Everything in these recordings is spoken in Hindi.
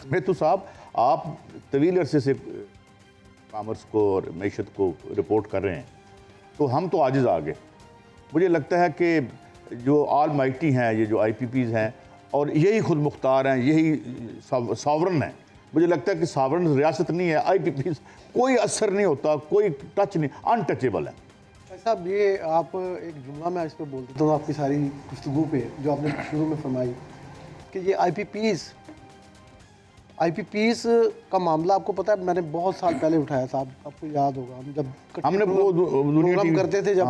मेहतू साहब, आप तवील अरसे से कामर्स को और मैशत को रिपोर्ट कर रहे हैं, तो हम तो आजिज़ आ गए। मुझे लगता है कि जो आल माइटी हैं, ये जो IPPs हैं और यही खुद मुख्तार हैं, यही सॉवरन हैं। मुझे लगता है कि सॉवरन रियासत नहीं है, IPPs कोई असर नहीं होता, कोई टच नहीं, अनटचेबल है। साहब ये आप एक जुमला मैं इस पर बोलते तो आपकी सारी गुफ्तगू पे जो आपने शुरू में फरमाई कि ये IPPs का मामला आपको पता है मैंने बहुत साल पहले उठाया साहब, आपको याद होगा हम जब हमने वो प्रोग्राम करते थे जब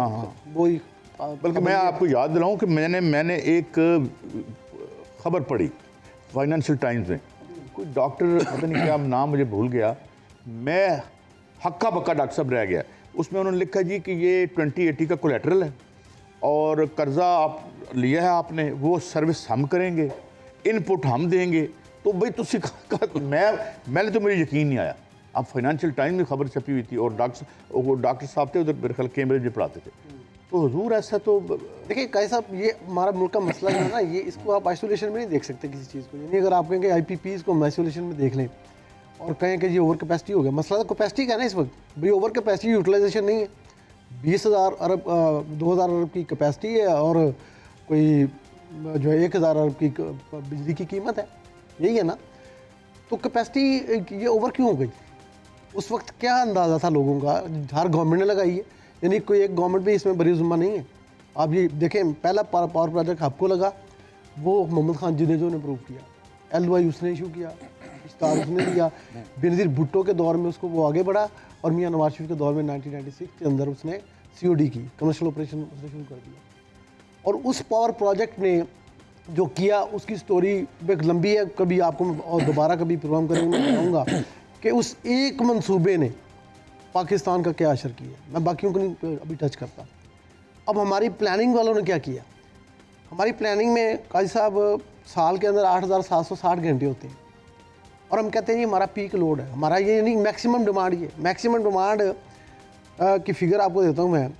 वो ही बल्कि मैं आपको याद दिलाऊं कि मैंने एक खबर पढ़ी फाइनेंशियल टाइम्स में, कोई डॉक्टर पता नहीं क्या नाम मुझे भूल गया, मैं हक्का बक्का डॉक्टर साहब रह गया। उसमें उन्होंने लिखा जी कि ये 2080 का कोलेटरल है और कर्जा आप लिया है आपने, वो सर्विस हम करेंगे, इनपुट हम देंगे। तो भाई तुसी मैंने तो मुझे यकीन नहीं आया। अब फाइनेंशियल टाइम्स में खबर छपी हुई थी और डॉक्टर साहब थे उधर मेरे ख्याल कैम्ब्रिज में पढ़ाते थे। तो हुजूर ऐसा तो देखिए कैसा साहब, ये हमारा मुल्क का मसला जो है ना, ये इसको आप आइसोलेशन में नहीं देख सकते किसी चीज़ को। यानी अगर आप कहेंगे IPPs को हम आइसोलेशन में देख लें और कहें कि ये ओवर कैपेसिटी हो गया, मसला तो कैपेसिटी का है ना इस वक्त। भाई ओवर कैपेसिटी यूटिलाइजेशन नहीं है, 20,000 अरब 2,000 अरब की कैपेसिटी है और कोई जो है 1,000 अरब की बिजली की कीमत है, यही है ना। तो कैपेसिटी ये ओवर क्यों हो गई? उस वक्त क्या अंदाज़ा था लोगों का? हर गवर्नमेंट ने लगाई है, यानी कोई एक गवर्नमेंट भी इसमें बरी ज़िम्मा नहीं है। आप ये देखें, पहला पावर प्रोजेक्ट आपको लगा, वो मोहम्मद खान जुनेजो ने प्रूव किया, LOI उसने इशू किया, इश्तार उसने दिया, बेनज़ीर भुट्टो के दौर में उसको वो आगे बढ़ा और मियां नवाज शरीफ के दौर में 1996 के अंदर उसने COD की, कमर्शियल ऑपरेशन उसने शुरू कर दिया। और उस पावर प्रोजेक्ट ने जो किया उसकी स्टोरी एक लंबी है, कभी आपको और दोबारा कभी प्रोग्राम करेंगे मैं बताऊँगा कि उस एक मंसूबे ने पाकिस्तान का क्या असर किया। मैं बाकियों को नहीं अभी टच करता। अब हमारी प्लानिंग वालों ने क्या किया? हमारी प्लानिंग में काजी साहब साल के अंदर 8,760 घंटे होते हैं और हम कहते हैं ये हमारा पीक लोड है, हमारा ये नहीं मैक्सिमम डिमांड। ये मैक्सिमम डिमांड की फिगर आपको देता हूँ मैं।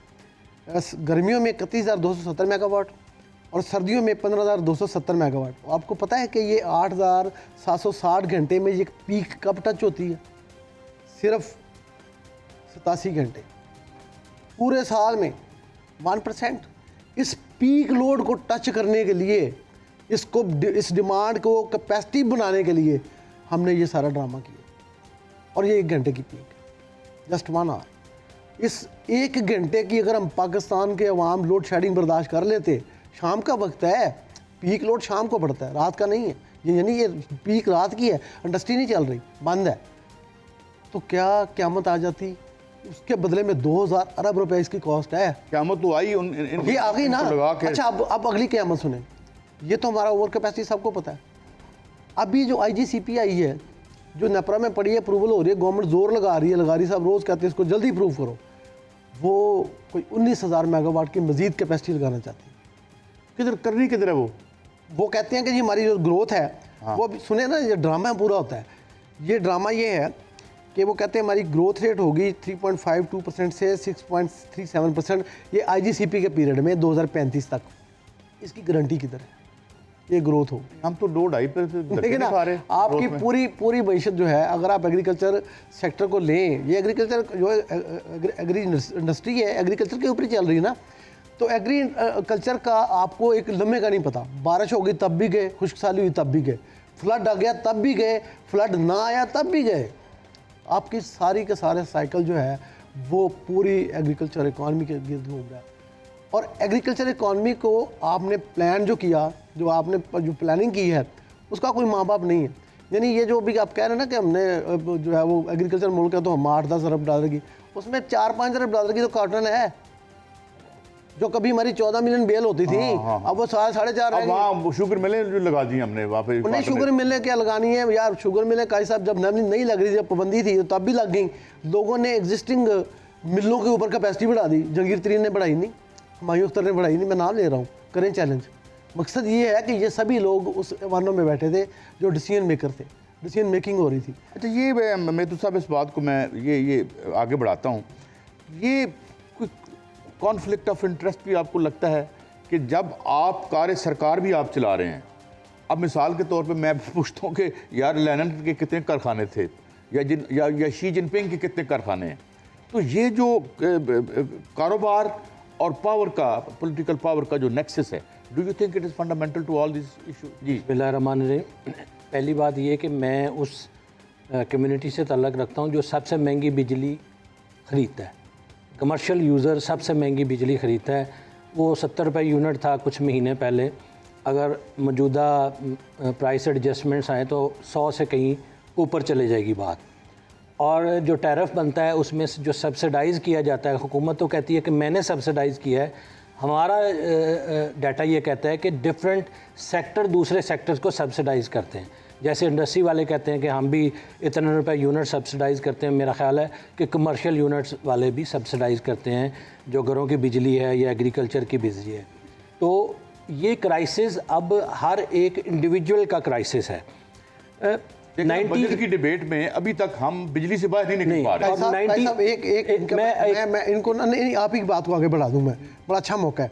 गर्मियों में 31,270 मेगावाट और सर्दियों में 15,270 मेगावाट। आपको पता है कि ये 8,760 घंटे में ये पीक कब टच होती है? सिर्फ 87 घंटे पूरे साल में, 1%। इस पीक लोड को टच करने के लिए, इस डिमांड को कैपेसिटी बनाने के लिए हमने ये सारा ड्रामा किया। और ये 1 घंटे की पीक, जस्ट 1 आवर। इस 1 घंटे की अगर हम पाकिस्तान के अवाम लोड शेडिंग बर्दाश्त कर लेते, शाम का वक्त है, पीक लोड शाम को पड़ता है, रात का नहीं है ये, यानी ये पीक रात की है, इंडस्ट्री नहीं चल रही, बंद है, तो क्या क़यामत आ जाती? उसके बदले में 2,000 अरब रुपए इसकी कॉस्ट है। क़यामत तो आई ये आ गई ना। अच्छा अब अगली क़यामत सुने, ये तो हमारा ओवर कैपेसिटी सबको पता है। अभी जो IGCP आई है, जो नेपरा में पड़ी है, अप्रूवल हो रही है, गवर्नमेंट जोर लगा रही है, साहब रोज़ कहते हैं इसको जल्दी अप्रूव करो। वो कोई 19,000 मेगावाट की मजीद कैपेसिटी लगाना चाहती है। किधर है वो कहते हैं कि जी हमारी जो ग्रोथ है, वो सुने ना, ये ड्रामा पूरा होता है। ये ड्रामा ये है कि वो कहते हैं हमारी ग्रोथ रेट होगी 3.52% से 6.37%, ये IGCP के पीरियड में 2035 तक। इसकी गारंटी किधर है ये ग्रोथ हो? हम तो 2-2.5 पर देखिए ना। आपकी पूरी मैशत जो है, अगर आप एग्रीकल्चर सेक्टर को लें, ये एग्रीकल्चर जो एग्री इंडस्ट्री है, एग्रीकल्चर के ऊपर ही चल रही है ना। तो एग्रीकल्चर का आपको एक लम्हे का नहीं पता, बारिश हो गई तब भी गए, खुश्क साली हुई तब भी गए, फ्लड आ गया तब भी गए, फ्लड ना आया तब भी गए। आपकी सारी के सारे साइकिल जो है वो पूरी एग्रीकल्चर इकॉनमी के गिर्द घूम रहा है। और एग्रीकल्चर इकॉनमी को आपने प्लान जो किया, जो आपने जो प्लानिंग की है, उसका कोई माँ बाप नहीं है। यानी ये जो भी आप कह रहे हैं ना कि हमने जो है वो एग्रीकल्चर मुल्क है तो हम 8-10 अरब डॉलर की, उसमें 4-5 अरब डॉलर की तो कॉटन है, जो कभी हमारी 14 मिलियन बेल होती थी। अब वो 4.5 शुगर मिलें जो लगा दी हमने वहाँ पे। नहीं, शुगर मिलें क्या लगानी है यार? शुगर मिलें काई साहब जब नहीं लग रही थी, जब पाबंदी थी तब भी लग गई। लोगों ने एग्जिस्टिंग मिलों के ऊपर कैपेसिटी बढ़ा दी। जहांगीर तरीन ने बढ़ाई नहीं, हुमायूं अख्तर ने बढ़ाई नहीं, मैं नाम ले रहा हूँ, करें चैलेंज। मकसद ये है कि ये सभी लोग उस वानों में बैठे थे जो डिसीजन मेकर थे, डिसीजन मेकिंग हो रही थी। अच्छा, ये मैं तो साहब इस बात को मैं ये आगे बढ़ाता हूँ। ये कॉन्फ्लिक्ट ऑफ इंटरेस्ट भी आपको लगता है कि जब आप कार्य सरकार भी आप चला रहे हैं अब मिसाल के तौर पे मैं पूछता हूँ कि यार लेनिन के कितने कारखाने थे या शी जिनपिंग के कितने कारखाने हैं। तो ये जो कारोबार और पावर का, पॉलिटिकल पावर का जो नेक्सस है, do you think it is fundamental to all this issue? जी बिस्मिल्लाहिर्रहमानिर्रहीम। पहली बात ये कि मैं उस कम्युनिटी से ताल्लुक़ रखता हूँ जो सबसे महंगी बिजली ख़रीदता है। कमर्शियल यूज़र सबसे महंगी बिजली ख़रीदता है। वो 70 रुपये यूनिट था कुछ महीने पहले, अगर मौजूदा प्राइस एडजस्टमेंट्स आए तो 100 से कहीं ऊपर चले जाएगी बात। और जो टैरिफ बनता है उसमें से जो सब्सिडाइज़ किया जाता है, हुकूमत तो कहती है कि मैंने सब्सिडाइज़ किया है, हमारा डाटा ये कहता है कि डिफरेंट सेक्टर दूसरे सेक्टर्स को सब्सिडाइज़ करते हैं। जैसे इंडस्ट्री वाले कहते हैं कि हम भी इतने रुपए यूनिट सब्सिडाइज़ करते हैं, मेरा ख्याल है कि कमर्शियल यूनिट्स वाले भी सब्सिडाइज़ करते हैं जो घरों की बिजली है या एग्रीकल्चर की बिजली है। तो ये क्राइसिस अब हर एक इंडिविजुअल का क्राइसिस है। बजट की डिबेट में अभी तक हम बिजली से बाहर नहीं निकल पा रहे। मैं इनको नहीं, आप ही की बात को आगे बढ़ा दूं। मैं बड़ा अच्छा मौका है।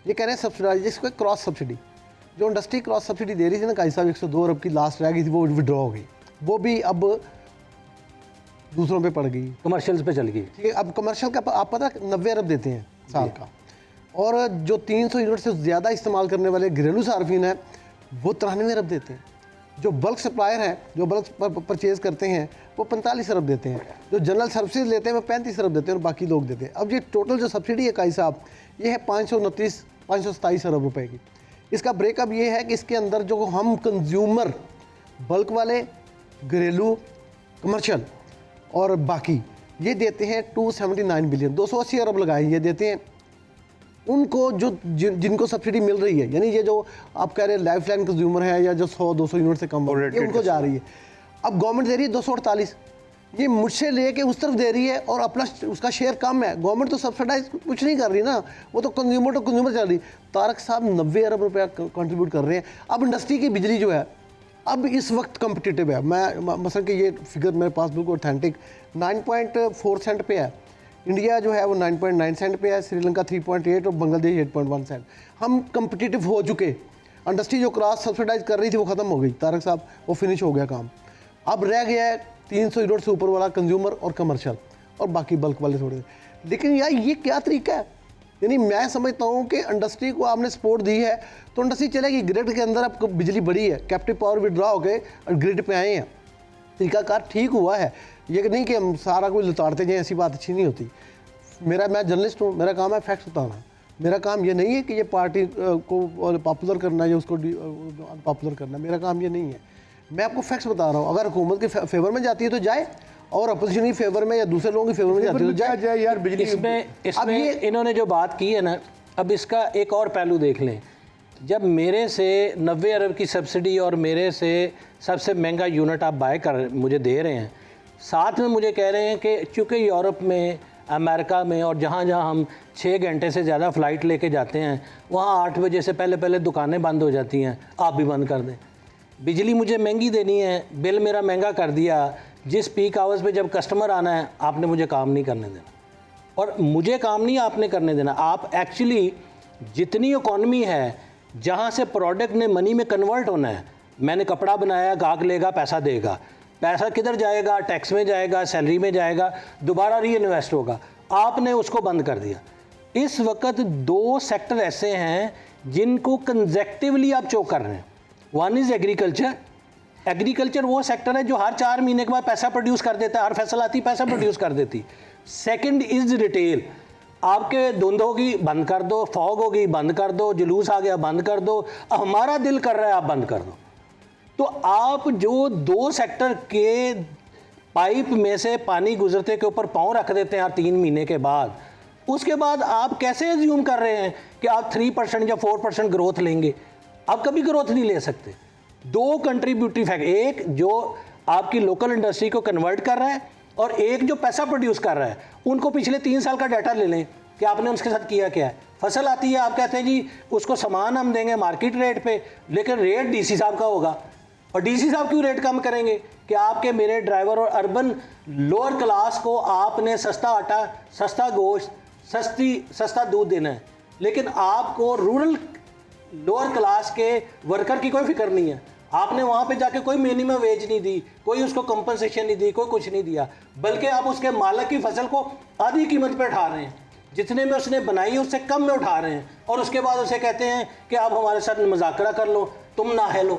ये कह रहे हैं सब्सिडाइज, जिसको क्रॉस सब्सिडी, जो इंडस्ट्री क्रॉस सब्सिडी दे रही थी ना काई साहब, 102 अरब की लास्ट रह गई थी, वो विड्रॉ हो गई, वो भी अब दूसरों पे पड़ गई, कमर्शियल्स पे चल गई। ठीक है, अब कमर्शियल का आप पता 90 अरब देते हैं साल का, और जो 300 यूनिट से ज़्यादा इस्तेमाल करने वाले घरेलू सार्फिन हैं वो 93 अरब देते हैं। जो बल्क सप्लायर हैं, जो बल्क परचेज़ करते हैं, वो 45 अरब देते हैं। जो जनरल सर्विसेज लेते हैं वो 35 अरब देते हैं और बाकी लोग देते हैं। अब ये टोटल जो सब्सिडी है काई साहब, ये है 527 अरब रुपए की। इसका ब्रेकअप ये है कि इसके अंदर जो हम कंज्यूमर, बल्क वाले, घरेलू, कमर्शियल और बाकी, ये देते हैं 279 बिलियन, 280 अरब लगाए ये देते हैं उनको जो जिनको सब्सिडी मिल रही है। यानी ये जो आप कह रहे हैं लाइफ लाइन कंज्यूमर है या जो 100-200 यूनिट से कम, ये उनको जा रही है। अब गवर्नमेंट दे रही है 248, ये मुझसे लेके उस तरफ दे रही है और अपना उसका शेयर कम है। गवर्नमेंट तो सब्सिडाइज कुछ नहीं कर रही ना, वो तो कंज्यूमर चल रही। तारक साहब 90 अरब रुपया कंट्रीब्यूट कर रहे हैं। अब इंडस्ट्री की बिजली जो है अब इस वक्त कम्पिटिटिव है। मैं मसलन कि ये फिगर मेरे पास बिल्कुल ऑथेंटिक 9.4 सेंट पे है। इंडिया जो है वो 9.9 सेंट पे है, श्रीलंका 3.8 और बांग्लादेश 8.1 सेंट। हम कम्पिटिटिव हो चुके। इंडस्ट्री जो क्रॉस सब्सिडाइज कर रही थी वो ख़त्म हो गई तारक साहब, वो फिनिश हो गया काम। अब रह गया है 300 यूनिट से ऊपर वाला कंज्यूमर और कमर्शियल, और बाकी बल्क वाले थोड़े। लेकिन यार ये क्या तरीका है? यानी मैं समझता हूँ कि इंडस्ट्री को आपने सपोर्ट दी है तो इंडस्ट्री चलेगी। ग्रिड के अंदर अब बिजली बढ़ी है, कैप्टिव पावर विड्रॉ हो गए और ग्रिड पे आए हैं, तरीकाकार ठीक हुआ है। ये नहीं कि हम सारा कुछ लुटाते जाएँ, ऐसी बात अच्छी नहीं होती। मैं जर्नलिस्ट हूँ, मेरा काम है फैक्ट्स बताना। मेरा काम ये नहीं है कि ये पार्टी को पॉपुलर करना या उसको अनपॉपुलर करना, मेरा काम ये नहीं है। मैं आपको फैक्ट्स बता रहा हूँ। अगर हुकूमत के फेवर में जाती है तो जाए, और अपोजिशन की फेवर में या दूसरे लोगों की फेवर में जाती है तो जाए यार बिजली। इसमें ये इन्होंने जो बात की है ना, अब इसका एक और पहलू देख लें। जब मेरे से 90 अरब की सब्सिडी और मेरे से सबसे महंगा यूनिट आप बाय कर मुझे दे रहे हैं, साथ में मुझे कह रहे हैं कि चूँकि यूरोप में, अमेरिका में और जहाँ जहाँ हम 6 घंटे से ज़्यादा फ़्लाइट लेके जाते हैं, वहाँ 8 बजे से पहले दुकानें बंद हो जाती हैं, आप भी बंद कर दें। बिजली मुझे महंगी देनी है, बिल मेरा महंगा कर दिया। जिस पीक आवर्स पे जब कस्टमर आना है, आपने मुझे काम नहीं करने देना, और मुझे काम नहीं आपने करने देना। आप एक्चुअली जितनी इकॉनमी है, जहाँ से प्रोडक्ट ने मनी में कन्वर्ट होना है, मैंने कपड़ा बनाया, गाहक लेगा, पैसा देगा, पैसा किधर जाएगा? टैक्स में जाएगा, सैलरी में जाएगा, दोबारा री इन्वेस्ट होगा। आपने उसको बंद कर दिया। इस वक्त 2 सेक्टर ऐसे हैं जिनको कंजेक्टिवली आप चोक कर रहे हैं। One is agriculture. एग्रीकल्चर वो सेक्टर है जो हर 4 महीने के बाद पैसा प्रोड्यूस कर देता है, हर फसल आती पैसा प्रोड्यूस कर देती। Second is retail. आपके धुंध होगी, बंद कर दो, फॉग होगी, बंद कर दो, जुलूस आ गया, बंद कर दो, हमारा दिल कर रहा है आप बंद कर दो। तो आप जो 2 सेक्टर के पाइप में से पानी गुजरते के ऊपर पाँव रख देते हैं हर 3 महीने के बाद, उसके बाद आप कैसे एज्यूम कर रहे हैं कि आप 3% या 4% ग्रोथ लेंगे? आप कभी ग्रोथ नहीं ले सकते। 2 कंट्रीब्यूटरी फैक्टर, एक जो आपकी लोकल इंडस्ट्री को कन्वर्ट कर रहा है और एक जो पैसा प्रोड्यूस कर रहा है। उनको पिछले 3 साल का डाटा ले लें कि आपने उसके साथ किया क्या है। फसल आती है, आप कहते हैं जी उसको सामान हम देंगे मार्केट रेट पे, लेकिन रेट डीसी साहब का होगा। और डीसी साहब क्यों रेट कम करेंगे कि आपके मेरे ड्राइवर और अर्बन लोअर क्लास को आपने सस्ता आटा, सस्ता गोश्त, सस्ता दूध देना है, लेकिन आपको रूरल लोअर क्लास के वर्कर की कोई फिक्र नहीं है। आपने वहाँ पे जाके कोई मिनिमम वेज नहीं दी, कोई उसको कंपनसेशन नहीं दी, कोई कुछ नहीं दिया, बल्कि आप उसके मालिक की फसल को आधी कीमत पे उठा रहे हैं, जितने में उसने बनाई है उससे कम में उठा रहे हैं, और उसके बाद उसे कहते हैं कि आप हमारे साथ मुज़ाकरा कर लो, तुम ना है लो।